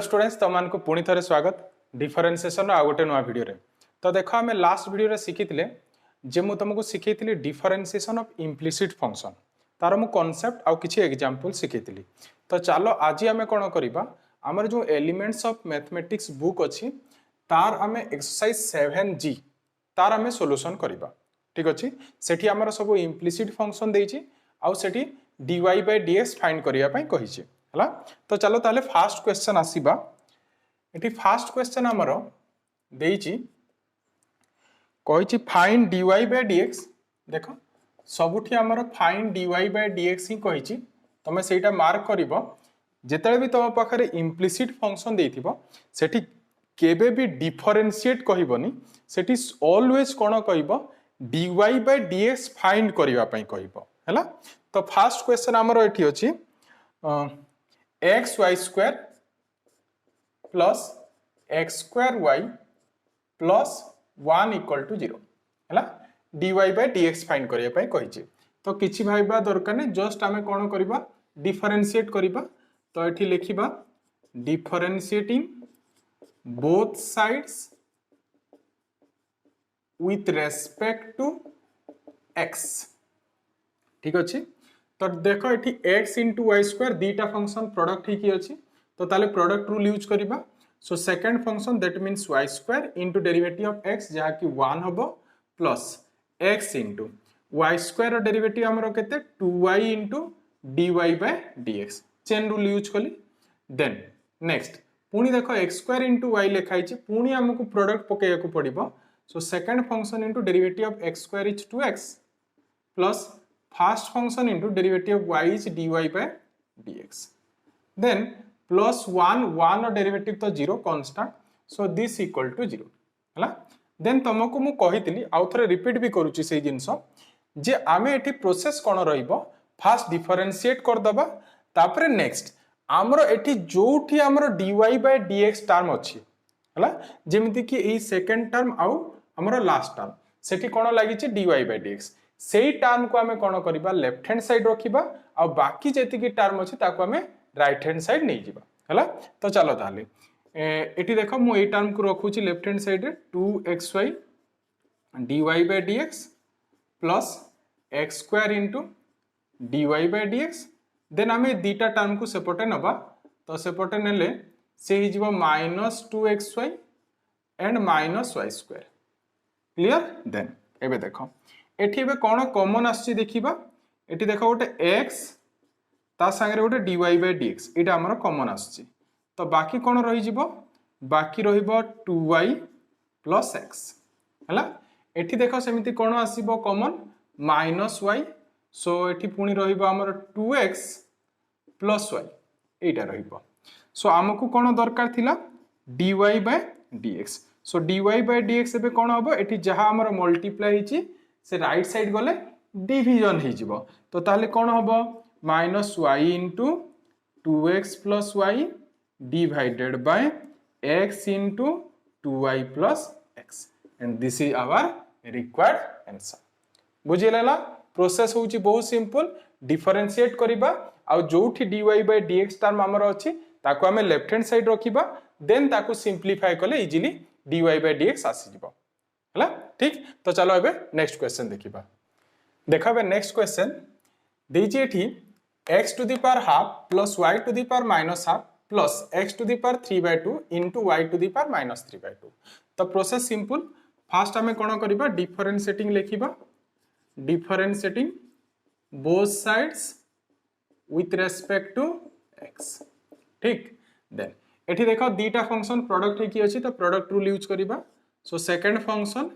Students तुम को पुणी थे स्वागत डिफरेन्सिएशन आ गोटे नुआ वीडियो रे। तो देख आम लास्ट वीडियो रे शिखी जे मु तुमको शिखी डिफरेन्सिएशन ऑफ इम्प्लिसिट फंक्शन तार मु कॉन्सेप्ट आउ किछि एग्जांपल शिखी। तो चलो आज आम कौन करवा आमर जो एलिमेंट्स ऑफ मैथमेटिक्स बुक अच्छी तार आम एक्सरसाइज 7G तार आम सॉल्यूशन करवा। ठीक अच्छे सेठी आमर सब इम्प्लिसिट फंक्शन देछि आउ सेठी dy by dx फाइंड करबा पई कहिछि हला। तो चलो ताले फास्ट क्वेश्चन आसीबा। एठी फास्ट क्वेश्चन हमर देछि कहिछि फाइंड dy by dx। देखो सबुठी हमर फाइंड dy by dx ही कहिछि तमे सेटा मार्क करिवो जेतले भी तम पाखरे इम्प्लिसिट फंक्शन देथिबो सेठी केबे भी डिफरेंशिएट कहिबोनी सेठी ऑलवेज कोन कहिबो dy by dx फाइंड करबा पई कहिबो हला। तो फास्ट क्वेश्चन हमर एठी अछि x y square plus x square y plus 1 equal to 0 है dy by dx फाइंड करने कही। तो किसी भाईबा दरकार नहीं जस्ट आम कौन करवा डिफरेंशिएट करवा। तो ये लिखा differentiating both sides with respect to x। ठीक अच्छे। तो देखो ये x इंटू वाई स्क्वायर दीटा फंक्शन प्रोडक्ट ही अच्छी तो ताले प्रोडक्ट रूल यूज करवा। So second function that means y square into derivative of x जहाँ कि 1 हम plus x into y square derivative आमर केते 2y into dy by dx chain rule use कली। देन नेक्स्ट पुणी देखो x स्क्वायर इंटू वाई लिखाई पुणी आमको प्रोडक्ट पकेया पड़ो। सो second function into derivative of x square is 2x plus first function into derivative of y is dy by dx then plus 1 derivative तो 0 constant so this equal to 0 हला। then तुमको मु कहितली आउ थरे रिपीट भी करूची से जिंस जे आमे एठी प्रोसेस कोन रहइबो फास्ट डिफरेंशिएट कर दबा तापरे नेक्स्ट हमरो एठी जोठी हमरो dy by dx टर्म अछि हला जेमिति कि ए सेकंड टर्म आउ हमरो लास्ट टर्म सेठी कोन लागि छि dy by dx सेई टर्म को आमे कोन करबा लेफ्ट हैंड साइड रखिबा आ बाकी जेति की टर्म अछि ताको आमे राइट हैंड साइड नै जिबा हला। तो चलो ताले एठी देखो मु ए टर्म को रखुची लेफ्ट हैंड साइड रे 2xy dy by dx plus x स्क्वायर into dy by dx then आमे दीटा टर्म को सेपटे नबा। तो सेपटे नेले से ही जिवो -2xy and -y square clear. Then एबे देखो एठी बे कोन कॉमन आछि देखिबा एठी देखो गोटे x ता संगे गोटे dy by dx एटा हमर कॉमन आछि तो बाकी कोन रहि जिवो बाकी रहिबो 2y plus x हला। एठी देखो सेमिति कोन आसीबो कॉमन -y सो एठी पुनी रहिबो हमर 2x plus y एटा रहिबो। सो हमकु कोन दरकार थिला dy by dx so dy by dx एबे कोन हबो एठी जहा हमर मल्टीप्लाई हिची से राइट साइड गले डिवीजन हो जिवो तो ताले कोन हबो -y into 2x plus y divided by x into 2y plus x and this is our required answer। बुझिलेला प्रोसेस होची बहुत सिंपल डिफरेंशिएट करिबा आ जोठी dy by dx टर्म हमर अछि ताको हमें लेफ्ट हैंड साइड रखिबा देन ताको सिंपलीफाई कले इजीली dy by dx आसी जिवो हला। ठीक। तो चलो एबे नेक्स्ट क्वेश्चन देखिबा। देखा बे नेक्स्ट क्वेश्चन देछि एठी x to the power half plus y to the power minus half plus x to the power 3/2 into y to the power -3/2। तो प्रोसेस सिंपल फास्ट हमें कोन करबा डिफरेंशिएटिंग लिखिबा differentiating both sides with respect to x। ठीक। Then एठी देखो दीटा function product है की अछि तो प्रोडक्ट रूल यूज करबा। So second function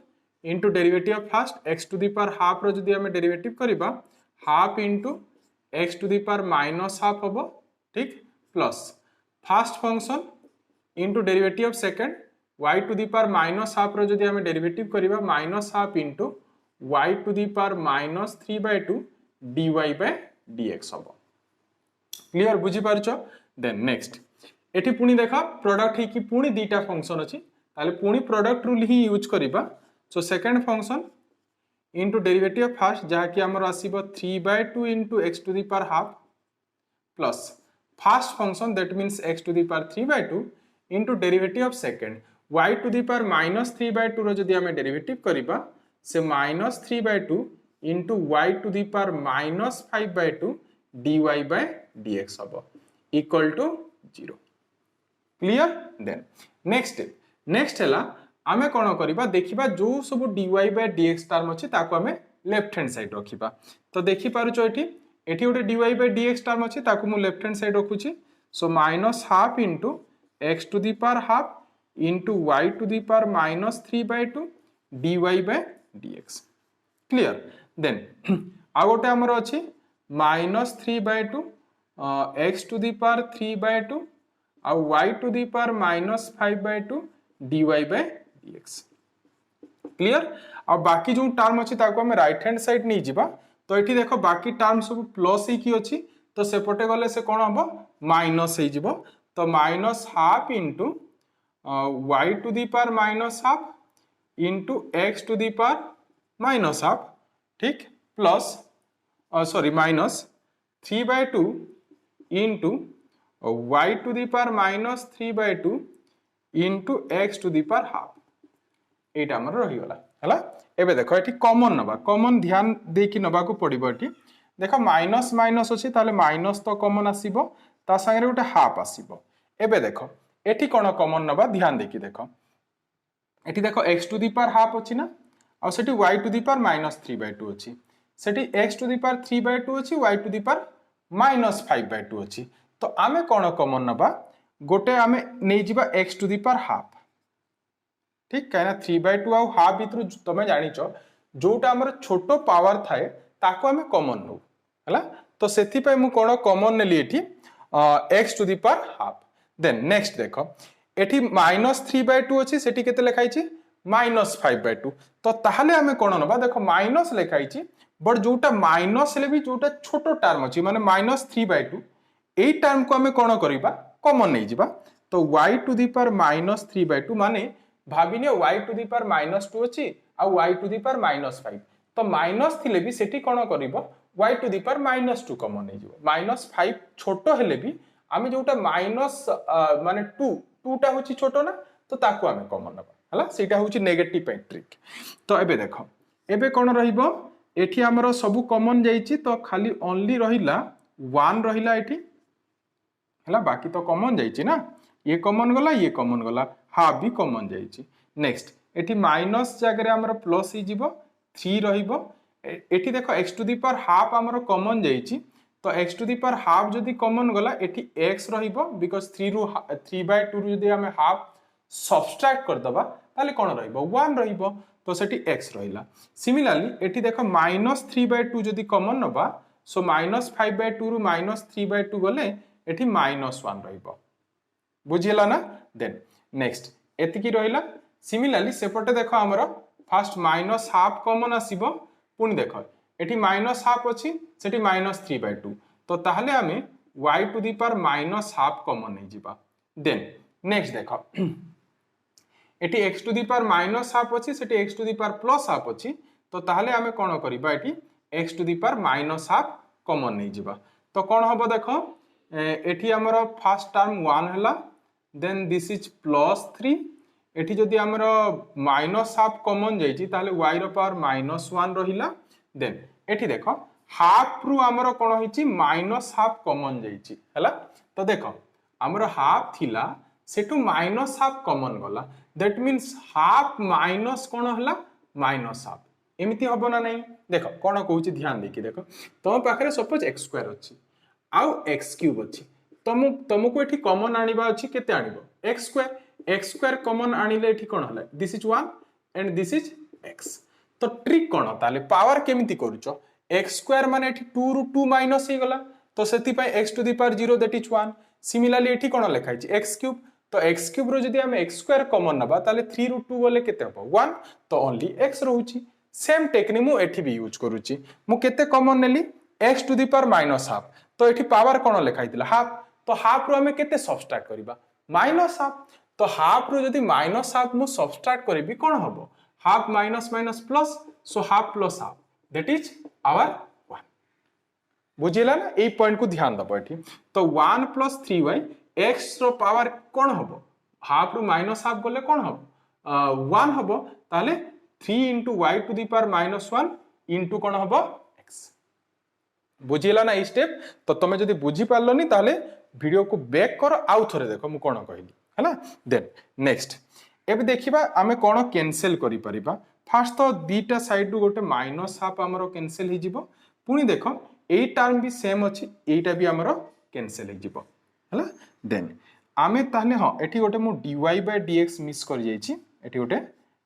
into derivative of first x to the power half रो जदी हमें डेरिवेटिव करबा half into x to the power minus half हबो। ठीक। Plus first function into derivative of second y to the power minus half रो जदी हमें derivative करबा minus half into y to the power -3/2 dy by dx हबो। Clear बुझी पारछो। Then next एठी पुनी देखा प्रोडक्ट ही की पुनी दीटा फंक्शन अछि ताले पुनी प्रोडक्ट रूल ही यूज करबा। So second function into derivative of first जहाँ कि हमर आसीबो 3/2 into x to the power half plus first function that means x to the power 3/2 into derivative of second y to the power -3/2 रो जदी हमें derivative करिबा से -3/2 into y to the power -5/2 dy/dx हबो equal to 0 clear then next हला आमे कोन करिबा देखिबा जो सब dy/dx टर्म अछि ताको हमें लेफ्ट हैंड साइड रखिबा तो देखि पारु छ एठी गोटे dy/dx टर्म अछि ताको मु लेफ्ट हैंड साइड रखुची so -half into x to the power half into y to the power -3/2 dy/dx clear then आ गोटे हमर अछि -3/2 x टू द पावर 3/2 आ y to the power -5/2 dy/dx clear आ बाकी जो टर्म अछि ताको हम राइट हैंड साइड नहीं जिबा तो एठी देखो बाकी टर्म सब प्लस ही की अछि तो सेपटे गले से कोन हबो माइनस हे जिवो तो -half into y to the power -half into x to the power -half ठीक plus sorry -3/2 into y to the power -3/2 into x to the power half एटा हमर रही गला हला एबे देखो एठी कॉमन नबा कॉमन ध्यान देकी नबा को पड़िबो एठी देखो माइनस माइनस अछि ताले माइनस तो कॉमन आसीबो ता संगे गोटे हाफ आसीबो एबे देखो एठी कोन कॉमन नबा ध्यान देकी देखो एठी देखो x to the power half अछि ना आ सेठी y टू द पावर -3/2 अछि सेठी x टू द पावर 3/2 अछि y टू द पावर -5/2 अछि तो आमे कोन कॉमन नबा गोटे आमे नै जिबा x to the power half ठीक कहना 3/2 आ हाफ भीतर तमे जानिचो जोटा हमर छोटो पावर थाए ताको हमें कॉमन नो हला तो सेथि पय मु कोन कॉमन नेली एठी x to the power half then next देखो एठी -3/2 अछि सेठी केते लिखाई छि -5/2 तो ताहले हमें कोन नबा देखो माइनस लिखाई छि बट जोटा माइनस ले भी जोटा छोटो टर्म अछि माने -3/2 एई टर्म को हमें कोन करिबा कॉमन नै जिबा तो y टू द पावर -3/2 माने भाबिने y टू द पावर -2 अछि आ y टू द पावर -5 तो माइनस थिले भी सेठी कोन करिवो y to the power -2 common नै जिवो -5 छोटो हेले भी आमे जोटा माइनस माने 2 टा होची छोटो ना तो ताको आमे कॉमन नबा हला सेटा होची नेगेटिव पैट्रिक तो एबे देखो एबे कोन रहिबो एठी हमरो सब कॉमन जाईची तो खाली ओनली रहिला 1 रहिला एठी हला बाकी तो कॉमन जाईची ना ये कॉमन गला हाफ भी कॉमन जाईची नेक्स्ट एठी माइनस जगह हमरो प्लस ही जीवो 3 रहिबो एठी देखो x to the power half हमरो कॉमन जाईची तो x to the power half जदी कॉमन गला एठी x रहिबो बिकॉज़ 3/2 रु जदी हमें हाफ सब्सट्रैक्ट कर दबा ताले कोन रहिबो 1 रहिबो तो सेठी x रहिला सिमिलरली एठी देखो -3/2 जदी कॉमन नबा सो -5/2 रु -3/2 गले एठी -1 रहिबो बुझिला ना देन नेक्स्ट एतिकी रहिला सिमिलरली सेपटे देखो हमरो फर्स्ट -half कॉमन आसीबो पुनी देखो एठी -half अछि सेठी -3/2 तो ताहले हमें y to the power -half common नै जिबा देन नेक्स्ट देखो एठी x to the power -half अछि सेठी x to the power +half अछि तो ताहले हमें कोन करिबा एठी x to the power -half common नै जिबा तो कोन हबो देखो एठी हमरो फर्स्ट टर्म 1 हला देन दिस इज +3 एठी जदी हमरो -half कॉमन जाईची ताले y रो पावर -1 रहिला देन एठी देखो हाफ रु हमरो कोन होईची -half कॉमन जाईची हला तो देखो हमरो हाफ थिला सेटू -half कॉमन गला दैट मींस हाफ माइनस कोन हला -half एमिति हबो ना नहीं देखो कोन कहूची ध्यान देखि देखो तो पाखरे सपोज x² अछि आउ x³ अछि तुमको एठी कॉमन आनिबा अछि केते आनिबो x² कॉमन आनिले एठी कोन हला this is 1 and this is x तो ट्रिक कोन ताले पावर केमिति करूचो x² माने एठी 2 रु 2 माइनस हे गला तो सेति पय x to the power 0 that is 1 similarly एठी कोन लिखाइ छि x³ तो x³ रो जदी हम x² कॉमन नबा ताले 3 रु 2 गले केते हबो 1 तो ओनली x रहूची सेम टेक्निक मु एठी भी यूज करूची मु केते कॉमन नेली x to the power -half तो एठी पावर कोन लिखाइतिला हाफ तो हाफ रो हमें केते सब्सट्रैक्ट करबा -half तो हाफ रो जदी -half मु सब्सट्रैक्ट करबी कोन हबो half minus minus plus so half plus half that is our 1 बुझिला ना ए पॉइंट को ध्यान दबो एठी तो 1 + 3y x रो पावर कोन हबो हाफ रु माइनस हाफ गले कोन हबो 1 हबो ताले 3 * y to the power -1 into कोन हबो x बुझिला ना ई स्टेप तो तमे जदी बुझी पारलोनी ताले वीडियो को बैक कर आउ थरे देखो मु कोन कहली हला देन नेक्स्ट एबे देखिबा आमे कोन कैंसिल करि परिबा फास्ट तो दीटा साइड रु गोटे माइनस हाफ हमरो कैंसिल हि जिवो पुनी देखो ए टर्म भी सेम अछि एटा भी हमरो कैंसिल हि जिवो हला देन आमे ताहले हां एठी गोटे मु dy/dx मिस कर जाईची एठी गोटे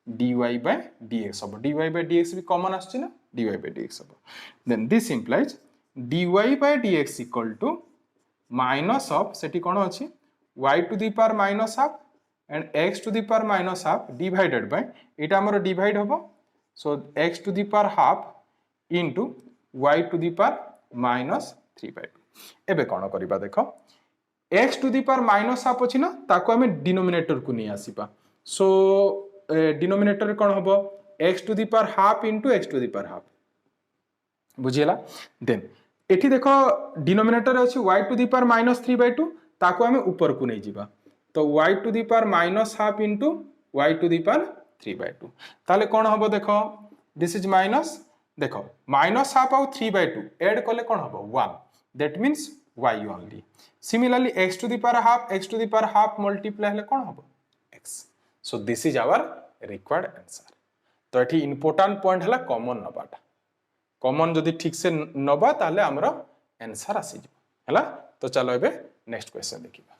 dy/dx हबो dy/dx भी कॉमन आछी ना dy/dx हबो then this implies dy/dx equal to minus of सेठी कोन अछि y to the power -half and x to the power -half divided by एटा हमर डिवाइड हबो so x to the power half into y to the power -3/2 एबे कोन करिबा देखो x to the power -half अछि ना ताको हमें डिनोमिनेटर को नि आसीबा सो डिनोमिनेटर कोन हबो x to the power half into x to the power half बुझिला देन एठी देखो डिनोमिनेटर अछि y to the power -3/2 ताको हमें ऊपर को नै जिबा तो y to the power -half into y to the power 3/2 ताले कोन हबो देखो दिस इज माइनस देखो -हाफ और 3/2 ऐड करले कोन हबो 1 that means y only similarly x to the power half multiply हले कोन हबो x so this is our required answer तो एठी इंपोर्टेंट पॉइंट हला कॉमन नबाटा कॉमन जदी ठीक से नबा ताले हमरो आंसर आसी जबो हला तो चलो एबे नेक्स्ट क्वेश्चन देखिबा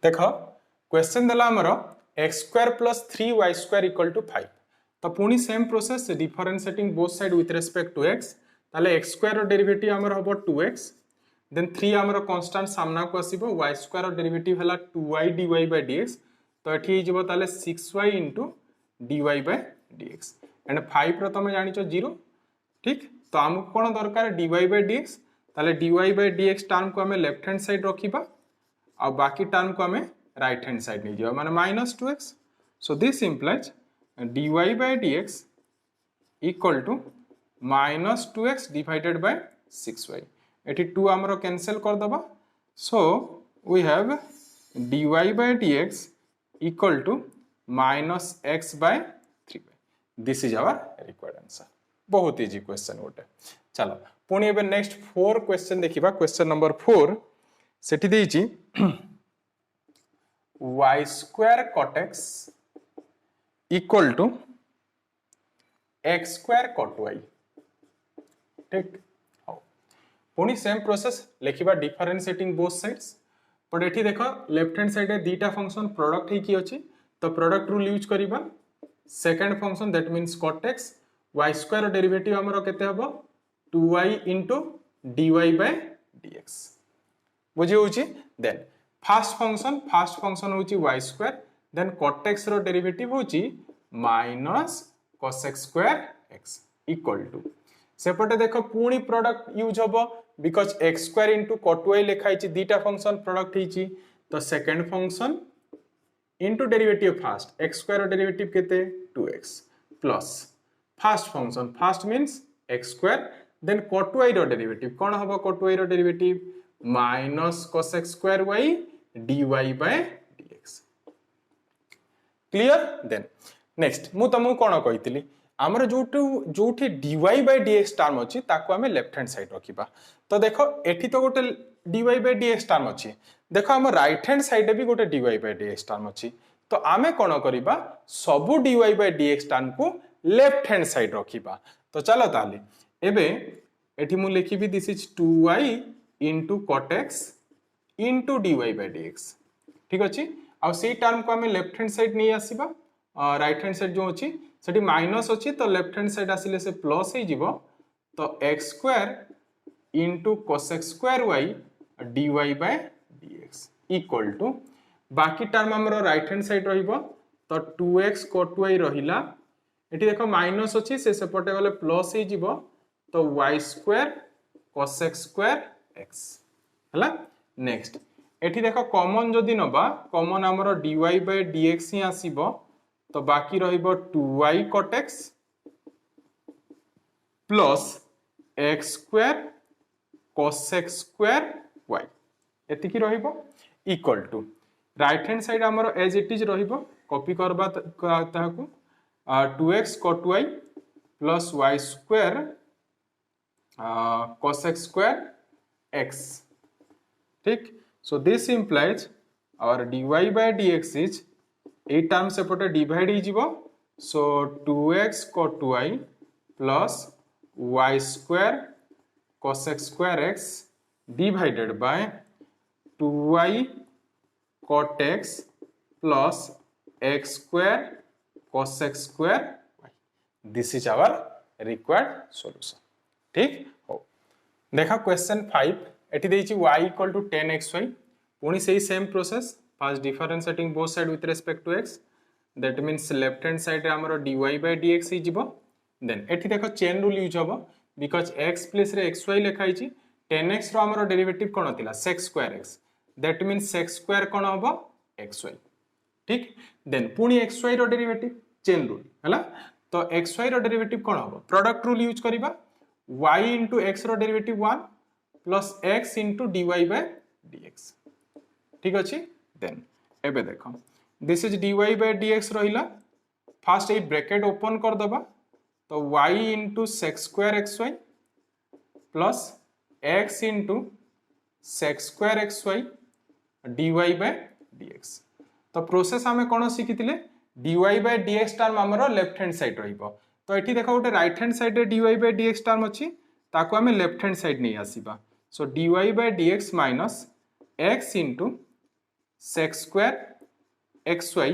देखो क्वेश्चन देला हमरो x² + 3y² = 5 तो पुनी same process differentiating both side with respect to x ताले x² रो डेरिवेटिव हमरो हबो 2x देन 3 हमरो कांस्टेंट सामना को आसीबो y² रो डेरिवेटिव हला 2y dy/dx तो एठी हिजबो ताले 6y * dy/dx एंड 5 रो तमे जानिचो 0 ठीक तो हमको कोन दरकार dy/dx ताले dy/dx टर्म को हमें लेफ्ट हैंड साइड रखिबा आ बाकी टर्म को हमें राइट हैंड साइड नहीं जाओ माने -2x so this implies dy/dx equal to -2x divided by 6y एटी 2 हमरो कैंसिल कर दबा so we have dy/dx equal to -x/3 this is our required answer बहुत इजी क्वेश्चन गोटे चलो पुणी एबे नेक्स्ट 4 क्वेश्चन देखिबा क्वेश्चन नंबर 4 सेठी देइची y² cot x equal to x² cot y ठीक हो पुणी सेम प्रोसेस लिखिबा डिफरेंशिएटिंग बोथ साइड्स बट एठी देखो लेफ्ट हैंड साइड रे दीटा फंक्शन प्रोडक्ट ही की अछि तो प्रोडक्ट रूल यूज करिबा second function that means cot x y² derivative हमरो केते हबो 2y * dy/dx बुझी होची देन फर्स्ट फंक्शन होची y² देन cot x रो डेरिवेटिव होची -cos x² x equal to सेपटे देखो पुणी प्रोडक्ट यूज हबो बिकॉज़ x² * cot y लिखाइची दीटा फंक्शन प्रोडक्ट हिची तो second function into derivative first x² रो डेरिवेटिव केते 2x plus first function first means x² then cot y रो डेरिवेटिव कोन हबो cot y रो derivative -cos x² y dy/dx clear then next मु तमु कोन कहितली हमर जोठी dy/dx टर्म अछि ताको हमें लेफ्ट हैंड साइड रखिबा तो देखो एठी तो गोटे dy/dx टर्म अछि देखो हम राइट हैंड साइड भी गोटे dy/dx टर्म अछि तो आमे कोन करिबा सबु dy/dx टर्म को लेफ्ट हैंड साइड रखिबा तो चलो ताले एबे एठी मु लिखिबी this is 2y * cot x * dy/dx ठीक अछि आ से टर्म को हमें लेफ्ट हैंड साइड नहीं आसीबा राइट हैंड साइड जो अछि सेठी माइनस अछि तो लेफ्ट हैंड साइड आसीले से प्लस हे जिवो तो x² * cos x² y dy/dx equal to बाकी टर्म हमरो राइट हैंड साइड रहिबो तो 2x cot y रहिला एठी देखो माइनस अछि से सेपटे गले प्लस हे जिवो तो y² cos x² x हला नेक्स्ट एठी देखो कॉमन जदी नबा कॉमन हमरो dy/dx ही आसीबो तो बाकी रहिबो 2y cot x plus x² cosec square y एतिकी रहिबो equal to right hand side हमर एज इट इज रहिबो कॉपी करबा ताहाकू 2x cot y plus y square cosec square x ठीक so this implies our dy by dx is ए term सेपटे divide हो जिवो so 2x cot y plus y square cosec square x divided by 2y cot x plus x square cosec square y. This is our required solution. ठीक हो देखा question 5 एटी देछि y equal to 10xy पुनी सेही same process first differentiating both side with respect to x that means left hand side रे हमरो dy by dx ही जिवो देन एटी देखो चेन रूल यूज होबो बिकॉज़ x प्लेस रे xy लिखा हिची 10x रो हमरो डेरिवेटिव कोन थिला sec square x that means sec square कोन होबो xy ठीक देन पुनी xy रो डेरिवेटिव चेन रूल हला तो xy रो डेरिवेटिव कोन होबो प्रोडक्ट रूल यूज करिबा y into x रो derivative 1 plus x into dy by dx ठीक अछि देन एबे देखो this is dy by dx रहिला फर्स्ट ए ब्रैकेट ओपन कर दबा तो y into sec square xy plus x into sec square xy dy by dx तो process हमें कोन सिखितिले dy by dx टर्म हमरो लेफ्ट हैंड साइड रहिबो तो एठी देखो गोटे राइट हैंड साइड रे dy by dx टर्म अछि ताको हमें लेफ्ट हैंड साइड नै आसीबा सो dy by dx minus x into sec square xy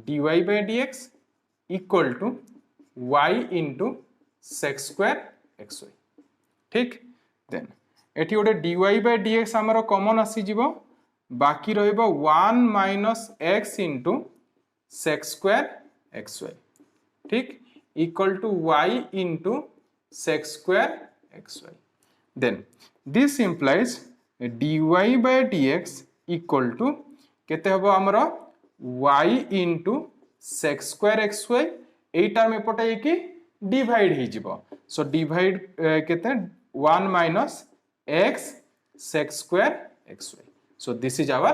dy by dx equal to y into sec square xy ठीक देन एठी गोटे dy by dx हमरो common आसी जिवो बाकी रहिबो 1 minus x into sec square xy ठीक equal to y into sec square xy then this implies dy by dx equal to केते हबो हमरो y into sec square xy ए टर्म एपटे कि डिवाइड हि जिवो सो डिवाइड केते 1 minus x sec square xy so this is our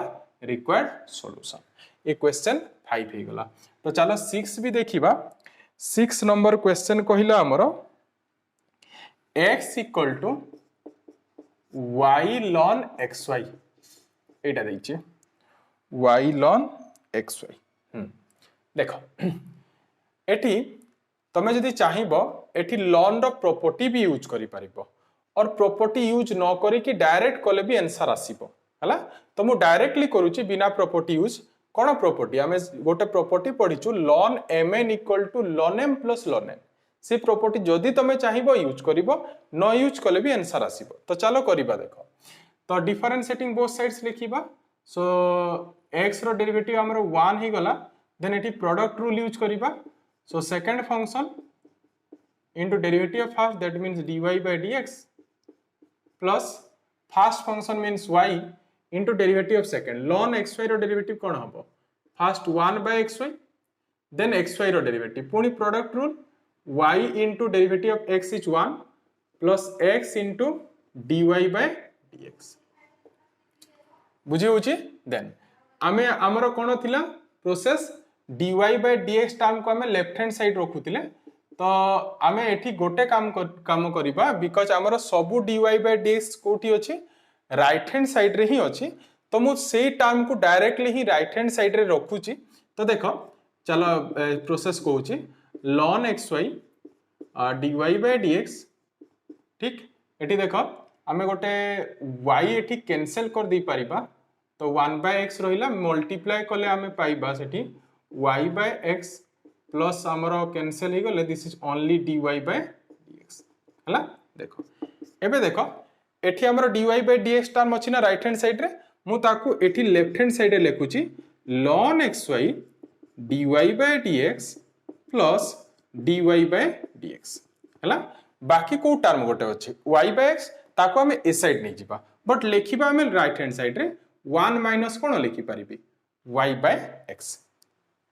required solution A question 5 हे गला तो चलो 6 भी देखिबा 6 नंबर क्वेश्चन कहिला हमरो x equal to y ln xy Etah दैछे y ln xy देखो एठी तमे जदि चाहिबो एठी ln रो प्रॉपर्टी भी यूज करि परिबो और प्रॉपर्टी यूज न करी कि डायरेक्ट कले भी आंसर आसीबो हला तो मु डायरेक्टली करूची बिना प्रॉपर्टी यूज कोन प्रॉपर्टी हमें गोटे property पढिचु ln mn equal to ln m plus ln n से प्रॉपर्टी जदि तमे चाहिबो यूज करिवो न यूज कले भी आंसर आसीबो तो चलो करिबा देखो तो डिफरेंशिएटिंग बोथ साइड्स लिखिबा सो x रो डेरिवेटिव हमरो 1 ही गला देन एटी प्रोडक्ट रूल यूज करिबा so second function into derivative of first that means dy by dx plus first function means y into derivative of second ln xy रो derivative कोन हबो first 1 by xy then xy रो derivative पुनी product rule y into derivative of x is 1 plus x into dy by dx बुझी होची then आमे हमरो कोन थिला process dy by dx term को हमें लेफ्ट हैंड साइड रखुतिले तो आमे एठी गोटे काम करिबा बिकॉज़ हमरो सबु dy by dx कोठी अछि राइट हैंड साइड रे ही अछि तो मु सेही टर्म को डायरेक्टली ही राइट हैंड साइड रे रखुची तो देखो चलो process कहूची ln xy dy by dx ठीक एठी देखो आमे गोटे y एठी कैंसिल कर दी परिबा तो 1 by x रहिला मल्टीप्लाई करले आमे पाइबा सेठी y by x प्लस हमरो कैंसिल ही गले this is only dy by dx हला देखो एबे देखो एठी हमरो dy by dx टर्म अछि ना राइट हैंड साइड रे मु ताकू एठी लेफ्ट हैंड साइड रे लेखुची ln xy dy by dx plus dy by dx हला बाकी को टर्म गोटे अछि y by x ताको हम ए साइड नै जिबा बट लेखिबा हम राइट हैंड साइड रे 1 माइनस कोन लेखि परिबी y by x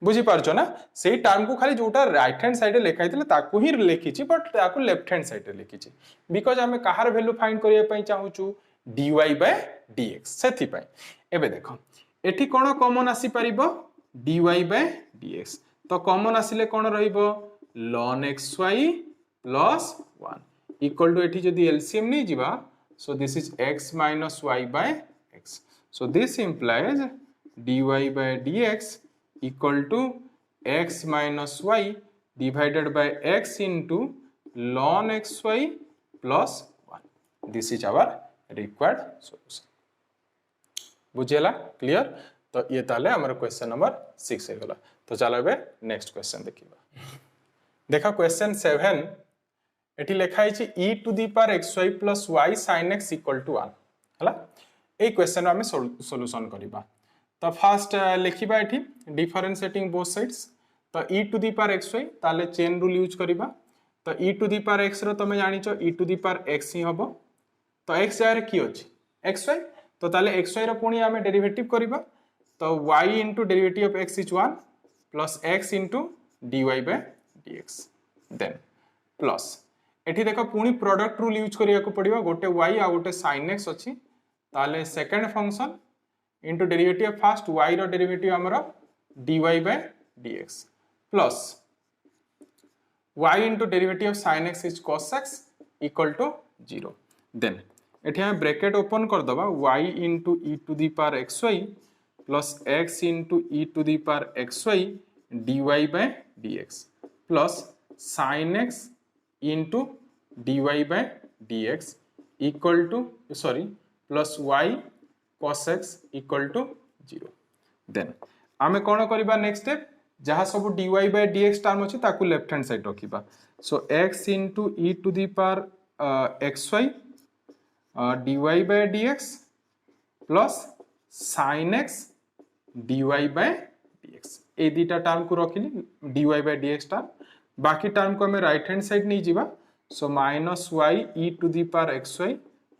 बुझी पारछो ना सेही टर्म को खाली जोटा राइट हैंड साइड लिखा हितले ताकू ही लिखिछि बट ताकू लेफ्ट हैंड साइड लिखिछि बिकॉज हमें कहार वैल्यू फाइंड करिया पई चाहूछु dy by dx सेथि पई एबे देखो एठी कोन कॉमन आसी परिबो dy by dx तो कॉमन आसिले कोन रहिबो ln xy plus 1 equal to एठी जदी एलसीएम नै जिबा so this is x minus y by x so this implies dy by dx equal to x minus y divided by x into ln xy plus 1 this is our required solution बुझेला clear तो ये ताले हमर question number 6 हे गला तो चलो बे next question देखिबा देखा क्वेश्चन 7 एठी लिखा है e to the power xy plus y sin x equal to 1 हला ए क्वेश्चन हम सॉल्यूशन करिबा तो फर्स्ट लिखिबा एठी डिफरेंशिएटिंग बोथ साइड्स तो e to the power xy ताले चेन रूल यूज करिबा तो e to the power x रो तमे जानिचो e to the power x ही हबो तो x जाय रे की अछि xy तो ताले xy रो पुनी हमें डेरिवेटिव करिबा तो y into derivative of x is 1 plus x into dy by dx then plus एठी देखो पुनी प्रोडक्ट रूल यूज करिया को पड़िबा गोटे y आ गोटे sin x अछि ताले second function into derivative of first y रो डेरिवेटिव हमरो dy by dx plus y into derivative of sin x is cos x equal to 0 then एठी हम ब्रैकेट ओपन कर दबा y into e to the power xy plus x into e to the power xy dy by dx plus sin x into dy by dx equal to plus y cos x equal to 0 then आमे कोन करिबा next step जहा सब dy by dx term अछि ताकू left hand side रखिबा सो x into e to the power xy dy by dx plus sin x dy by dx ए दीटा term को रखिली dy by dx टर्म बाकी टर्म को हमें राइट हैंड साइड नहीं जीवा so minus y e to the power xy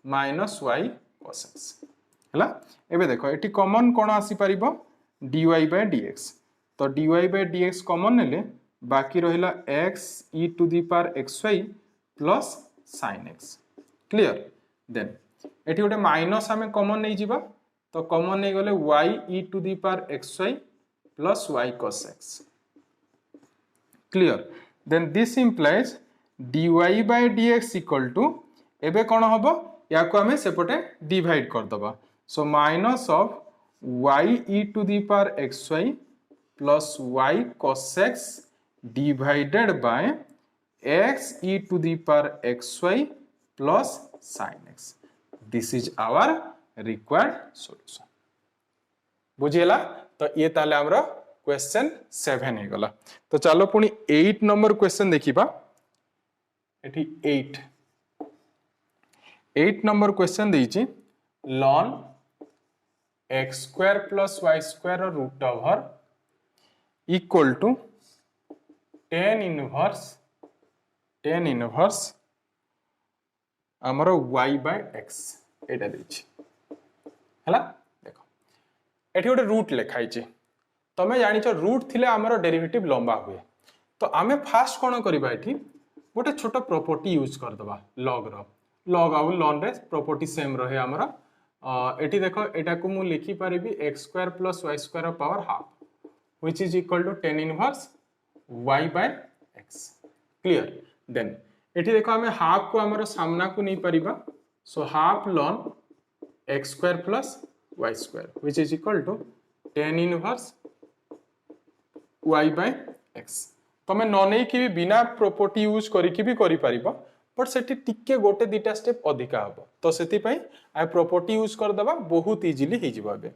minus y cos x हला एबे देखो एटी कॉमन कोन आसी परिबो dy by dx तो dy by dx कॉमन नेले बाकी रहिला x e to the power xy plus sin x clear then एटी गोटे माइनस हमें कॉमन नहीं जीवा तो कॉमन नहीं गले y e to the power xy plus y cos x clear then this implies dy by dx equal to एबे कोन हबो या को हमें सेपटे डिवाइड कर दबा so minus of y e to the power xy plus y cos x divided by x e to the power xy plus sin x this is our required solution बुझियला तो ये ताले हमरा क्वेश्चन 7 हे गला तो चलो पुनी 8 नंबर क्वेश्चन देखिबा एठी 8 नंबर क्वेश्चन देइची ln x square plus y square root over equal to tan inverse हमरो y by x एटा देछि हला देखो एठी गोटे रूट लिखाई छी तमे जानि छ रूट थिले हमरो डेरिवेटिव लंबा हुए तो आमे फास्ट कोन करबा एठी गोटे छोटा प्रॉपर्टी यूज कर दबा log रो log आ ln रे प्रॉपर्टी सेम रहे हमरो एठी देखो एटा को मु लिखि परिबी x square plus y square power half which is equal to tan inverse y by x clear then एठी देखो हमें हाफ को हमरो सामना को नहीं परिबा so half ln x square plus y square which is equal to tan inverse y by x तमे न नै कि भी बिना प्रॉपर्टी यूज करी कि भी करि परिबा बट सेठी टिके गोटे दिटा स्टेप अधिका हबो तो सेति पई आ प्रॉपर्टी यूज कर दबा बहुत इजीली हे जिबा बे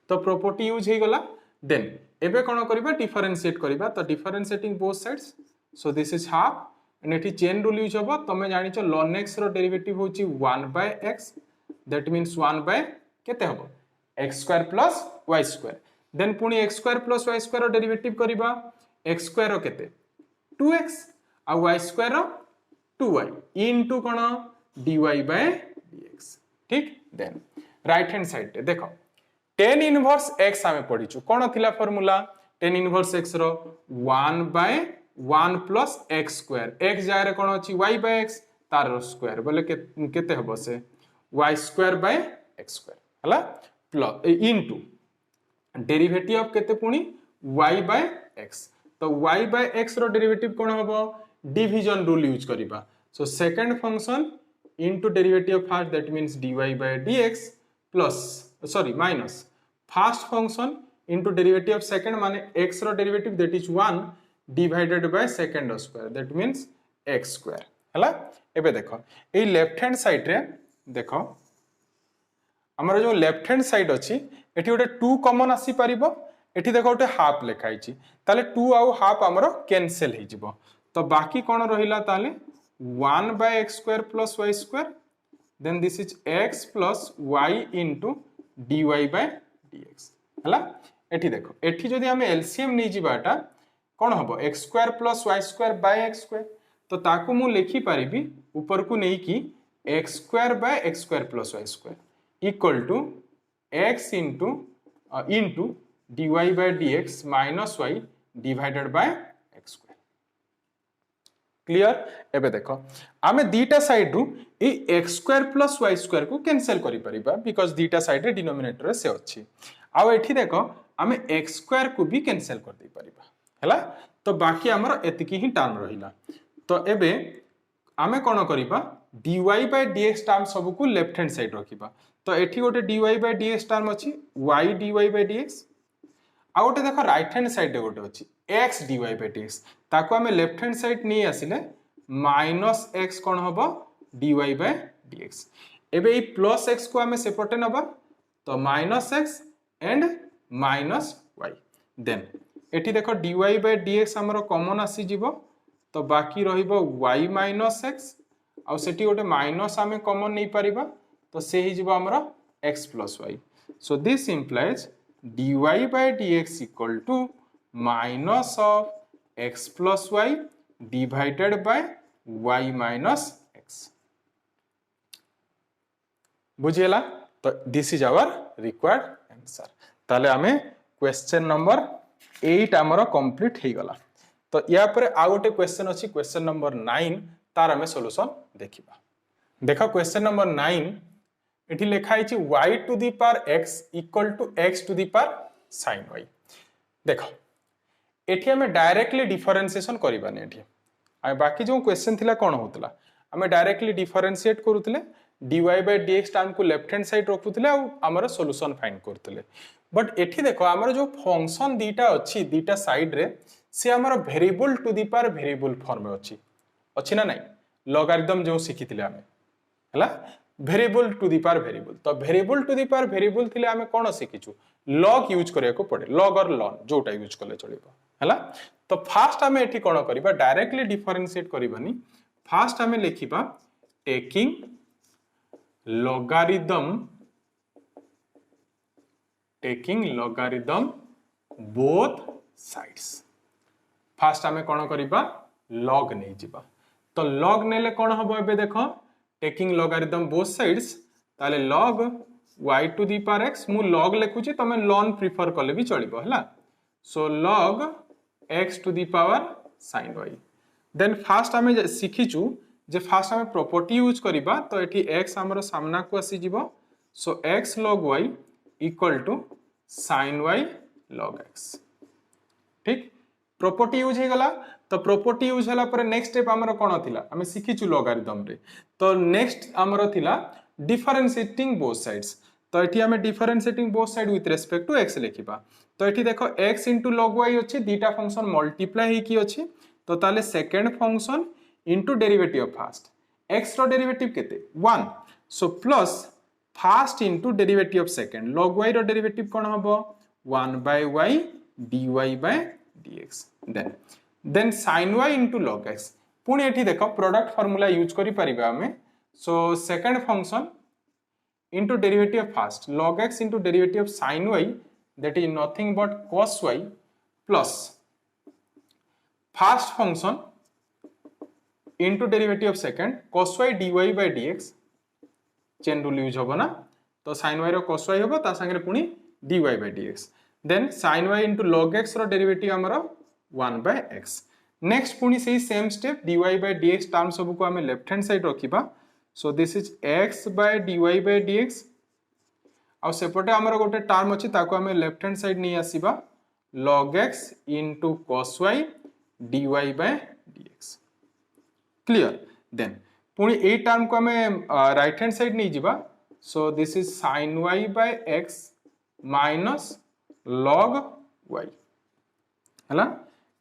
तो प्रॉपर्टी यूज हे गला देन एबे कोन करबा डिफरेंशिएट करबा तो differentiating both sides so this is half and एठी चेन रूल यूज हबो तमे जानि छ ln x रो डेरिवेटिव होची 1 by x that means 1 by केते हबो x square plus y square then पुनी x square plus y square रो डेरिवेटिव करबा x square रो केते 2x आ y square रो 2y into कोन dy by dx ठीक देन राइट हैंड साइड देखो tan inverse x हमें पढिचु कोन थिला फार्मूला tan इनवर्स x रो 1/1 प्लस x स्क्वायर x जाय रे कोन अछि y/x तार स्क्वायर बोले केते हबो से y square by x square हला प्लस इनटू डेरिवेटिव ऑफ केते पुनी y/x तो y/x रो डेरिवेटिव कोन हबो डिवीजन रूल यूज करिबा so second function into derivative of first that means dy by dx plus sorry minus first function into derivative of second माने x रो derivative that is 1 divided by second square that means x square हला एबे देखो ए left hand side रे देखो हमर जो left hand side अछि एठी गोटे 2 कॉमन आसी परिबो एठी देखो गोटे हाफ लेखा आइछि ताले 2 आउ हाफ हमरो कैंसिल हे जिवो तो बाकी कोन रहिला ताले 1/x square plus y square then this is x plus y into dy by dx हला एठी देखो एठी जदी हम एलसीएम नै जिबाटा कोन हबो x square plus y square by x square तो ताकू मु लिखि परिबी ऊपर को नै कि x square by x square plus y square equal to x into dy by dx minus y divided by x square clear एबे देखो आमे दीटा साइड रु ए x square plus y square को कैंसिल करि परिबा बिकॉज़ दीटा साइड रे denominator से अछि आ एठी देखो आमे x स्क्वायर को भी कैंसिल कर दे परिबा हैला तो बाकी हमर एतिकी ही टर्म रहिला तो एबे आमे कोन करिबा dy by dx टर्म सब को लेफ्ट हैंड साइड रखिबा तो एठी गोटे dy by dx टर्म अछि y dy by dx आ गोटे देखो राइट हैंड साइड रे गोटे अछि x dy by dx ताको हमें लेफ्ट हैंड साइड नहीं आसिले माइनस x कोन हबो dy by dx एबे ई प्लस x को हमें सेपटे नबा तो minus x and minus y then एठी देखो dy by dx हमरो कॉमन आसी जिवो तो बाकी रहिबो y माइनस x आ सेठी गोटे माइनस हमें कॉमन नहीं परिबा तो से ही जिवो हमरो x plus y so this implies dy by dx equal to minus of x plus y divided by y minus x बुझियला तो this is our required answer ताले हमें क्वेश्चन नंबर 8 हमर कंप्लीट हे गला तो या पर आ गोटे क्वेश्चन अछि क्वेश्चन नंबर 9 तार हमें सॉल्यूशन देखिबा देखो क्वेश्चन नंबर 9 एठी लिखा आइछि y to the power x equal to x to the power sin y देखो एठी हमें डायरेक्टली डिफरेंशिएशन करबानी एठी आ बाकी जो क्वेश्चन थिला कोन होतला हमें डायरेक्टली डिफरेंशिएट करूतले dy by dx टर्म को लेफ्ट हैंड साइड रखुतले आ हमर सॉल्यूशन फाइंड करतले बट एठी देखो हमर जो फंक्शन दीटा अछि दीटा साइड रे से हमर variable to the power variable form में अछि ना नहीं लॉगरिथम जो सिखितले हमें हला variable to the power variable तो variable to the power variable थिले हमें कोन सिखिछु लॉग यूज करिया को पड़े लॉग और लॉन जोटा यूज करले चलिबो हला तो फास्ट हमें एठी कोन करबा डायरेक्टली डिफरेंशिएट करबानी फास्ट हमें लिखिबा taking logarithm both sides first हमें कोन करबा log नै जिबा तो log नेले कोन हबो एबे देखो टेकिंग logarithm both sides ताले log y to the power x मु log लेखुची तमे ln प्रिफर करले भी चलिबो हला सो log x to the power sin y देन फास्ट हमें सिखिचु जे फास्ट हमें प्रॉपर्टी यूज करिबा तो एठी x हमरो सामना को आसी जिवो सो x log y इक्वल टू sin y log x ठीक प्रॉपर्टी यूज हे गला तो प्रॉपर्टी यूज हला पर नेक्स्ट स्टेप हमरो कोन थिला हमें सिखिचु लॉगरिथम रे तो नेक्स्ट हमरो थिला डिफरेंशिएटिंग बोथ साइड्स तो एठी हमें differentiating both side with respect to x लिखिबा तो एठी देखो x log y अछि दीटा फंक्शन मल्टीप्लाई हे की अछि तो ताले second function into derivative of first x रो डेरिवेटिव केते 1 so plus first into derivative of second log y रो डेरिवेटिव कोन हबो 1/y dy by dx then sin y into log x पुणी एठी देखो प्रोडक्ट फार्मूला यूज करि परिबा हमें सो second function into derivative of first log x into derivative of sin y that is nothing but cos y plus first function into derivative of second cos y dy by dx chain rule use होबो ना तो sin y रो cos y होबो ता संगे पुनी dy by dx then sin y into log x रो derivative हमरो 1/x next पुनी से same step dy by dx term सब को हमें लेफ्ट हैंड साइड रखिबा so this is x by dy by dx आ सेपटे हमरो गोटे टर्म अछि ताको हमें लेफ्ट हैंड साइड नहीं आसीबा log x into cos y dy by dx clear then पुनी ए टर्म को हमें राइट हैंड साइड नहीं जिबा सो this is sin y by x minus log y हला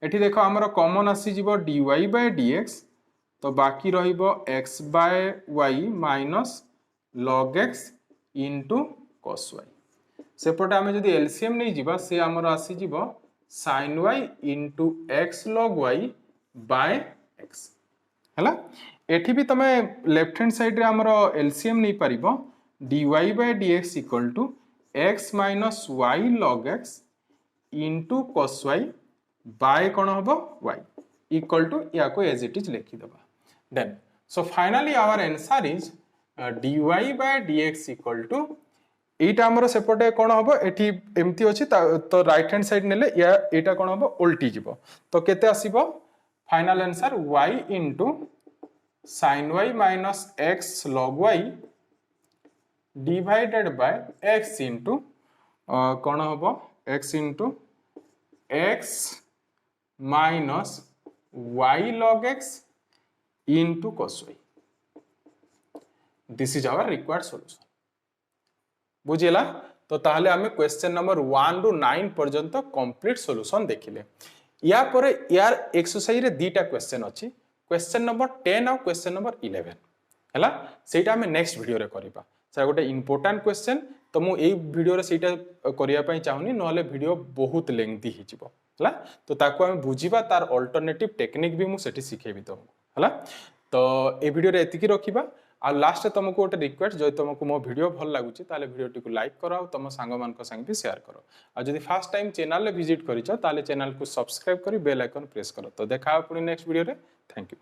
एठी देखो हमरो कॉमन आसी जिवो dy by dx तो बाकी रहिबो x by y minus log x into cos y सेपटे आमे जदि एलसीएम नहीं जिबा से हमरो आसी जिवो sin y into x log y by x हला एठी भी तमे लेफ्ट हैंड साइड रे हमरो एलसीएम नहीं परिबो dy by dx equal to x minus y log x into cos y by कोन हबो y equal to या को as it is लिखि दबा then so finally our answer is dy by dx equal to एटा हमरो सेपटे कोन हबो एठी एम्ति अछि तो राइट हैंड साइड नेले या एटा कोन हबो उल्टी जिवो तो केते आसीबो final answer y into sin y minus x log y divided by x into कोन हबो x into x minus y log x into cos y this is our required solution बुझिला तो ताहले हमें क्वेश्चन नंबर 1 रु 9 पर्यंत complete solution देखिले या परे यार एक्सरसाइज रे दीटा क्वेश्चन अछि क्वेश्चन नंबर 10 और क्वेश्चन नंबर 11 हला सेटा हमें नेक्स्ट वीडियो रे करिबा सर गोटे इंपोर्टेंट क्वेश्चन तो मु एई वीडियो रे सेटा करिया पई चाहुनी नहले वीडियो बहुत लेंथी हि जिवो हला तो ताको हमें बुझिबा तार अल्टरनेटिव टेक्निक भी मु सेठी सिखेबी तो हला तो ए वीडियो रे एतिकी रखिबा आ लास्ट तुमको गोटे रिक्वेस्ट जो तुमको मो वीडियो भल लागुची ताले वीडियो को लाइक करो और तुम सांग मान संग भी शेयर करो आ जदि फर्स्ट टाइम चैनल विजिट करिछ ताले चैनल को सब्सक्राइब करी बेल आइकन प्रेस करो तो देखा पुनी नेक्स्ट वीडियो रे थैंक यू।